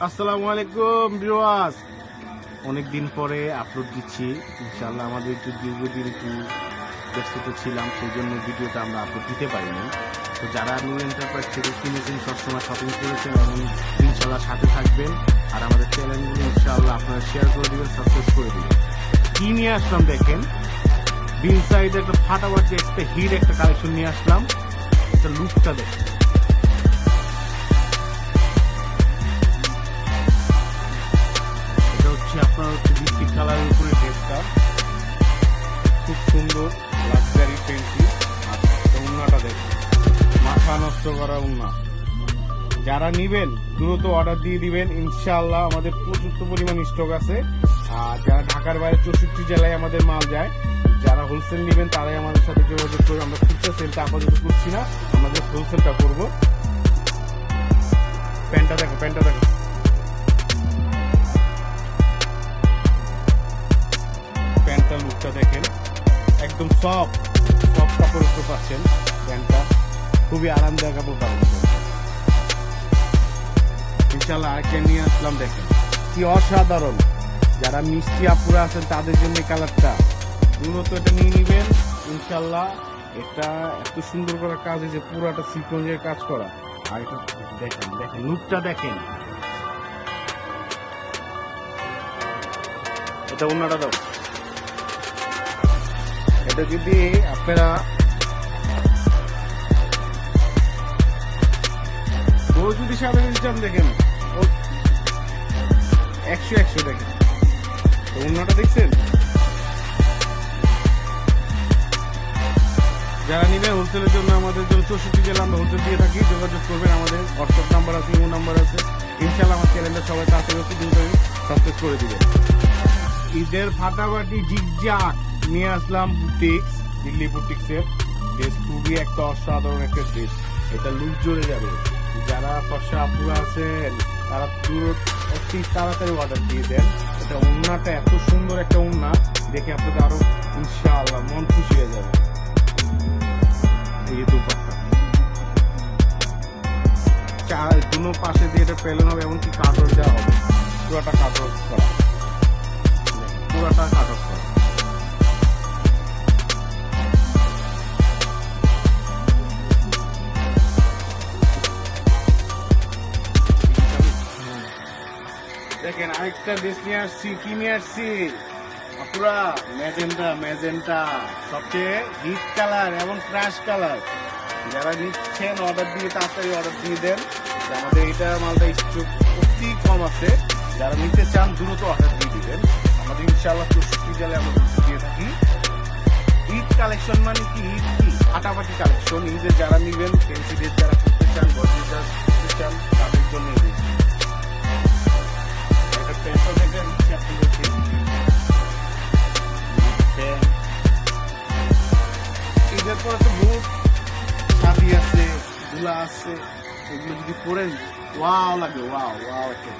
আসসালামু আলাইকুম ভিউয়ার্স, অনেকদিন পরে আপলোড দিচ্ছি। ইনশাআল্লাহ আমাদের একটু দীর্ঘদিন একটু ব্যস্ততা ছিলাম, সেই জন্য ভিডিওটা আমরা আপলোড দিতে পারিনি। তো যারা নূর এন্টারপ্রাইজ থেকে কিনেছেন, সবসময় শপিং করেছেন এবং ইনশাআল্লাহ সাথে থাকবেন, আর আমাদের চ্যানেলগুলো ইনশাআল্লাহ আপনারা শেয়ার করে দিবেন, সাবস্ক্রাইব করে দিবেন। কি নিয়ে আসলাম দেখেন, বিন সাইডে একটা ফাটাফাটি একটা হিট একটা কালেকশন নিয়ে আসলাম। একটা লুকটা দেখেন, আপনার হচ্ছে বিস্কিট কালারের উপরে ড্রেসটা খুব সুন্দর, লাক্সারি ফ্যান্সি। আর উন্নাটা দেখুন, মাথা নষ্ট করা উন্না। যারা নিবেন দ্রুত অর্ডার দিয়ে দিবেন, ইনশাআল্লাহ আমাদের প্রচুর পরিমাণ স্টক আছে। আর যারা ঢাকার বাইরে 64 জেলায় আমাদের মাল যায়, যারা হোলসেল নিবেন তারাই আমাদের সাথে যোগাযোগ করে। আমরা খুচরা সেলটা আপাতত করছি না, আমাদের হোলসেলটা করবো। প্যান্টটা দেখো, প্যান্টটা দেখো, প্যান্টটা লুকটা দেখেন, একদম সফট কাপড় উপর পাচ্ছেন। প্যান্টটা খুবই আরামদায়ক কাপড় পাচ্ছেন। ইনশাআল্লাহ আরেকটা নিয়ে আসলাম, দেখেন কি অসাধারণ। যারা মিষ্টি আপুরা আছেন তাদের জন্য কালারটা দ্রুত এটা নিয়ে নিবেন ইনশাআল্লাহ। এটা এত সুন্দর করা কাজ হয়েছে, পুরাটা সিকোয়েন্সের কাজ করা। আর এটা দেখেন, দেখেন লুকটা দেখেন। এটা অন্যটা দাও। এটা যদি আপনারা যদি সামনে চান, দেখেন 100 দেখেন। তো অন্যটা দেখছেন, যারা নিবে হোলসেলের জন্য আমাদের জন্য 64 জেলা আমরা হোলসেল দিয়ে থাকি। যোগাযোগ করবেন, আমাদের হোয়াটসঅ্যাপ নাম্বার আছে, ইমো নাম্বার আছে। ইনশাআল্লাহ আমার চ্যানেলটা সবাই তাড়াতাড়ি সাবস্ক্রাইব করে দিবেন। ঈদের ফাটাফাটি জিগজাগ নিয়ে আসলাম বুটিক্স, দিল্লি বুটিক্সের ড্রেস। খুবই একটা অসাধারণ একটা ড্রেস, এটা লুক জোরে যাবে। যারা ফর্সা আপুরা আছেন তারা অতি তাড়াতাড়ি অর্ডার দিয়ে দেন। এটা ওড়নাটা এত সুন্দর একটা ওড়না, দেখে আপনাদের আরো ইনশাআল্লাহ মন খুশি হয়ে যাবে। এই দুপাট্টা দুনো পাশে দিয়ে এটা পেলেন হবে, এমনকি কাটর দেওয়া হবে। পুরোটা কাটর করা, পুরোটা কাটর করা। দেখেন আরেকটা ড্রেস নিয়ে আসছি। কি নিয়ে আসছি আপুরা? ম্যাজেন্টা সবচেয়ে হিট কালার এবং ক্রাশ কালার। যারা নিচ্ছেন অর্ডার দিয়ে তাড়াতাড়ি অর্ডার দিয়ে দেন, আমাদের এটা মালটা স্টক অতি কম আছে। যারা নিতে চান দ্রুত অর্ডার দিয়ে দিবেন। আমাদের ইনশাআল্লাহ 64 জেলায় আমরা দিয়ে থাকি। ঈদ কালেকশন মানে কি, ঈদ কি ফাটাফাটি কালেকশন। ঈদের যারা নিবেন, ফ্যান্সিদের যারা করতে চান, গর্জিয়াস যারা করতে চান, তাদের জন্য ঈদের পরে তো বহুত শাদি আছে, দুলা আছে, এগুলো যদি পরেন ওয়াও লাগে, ওয়াও একটা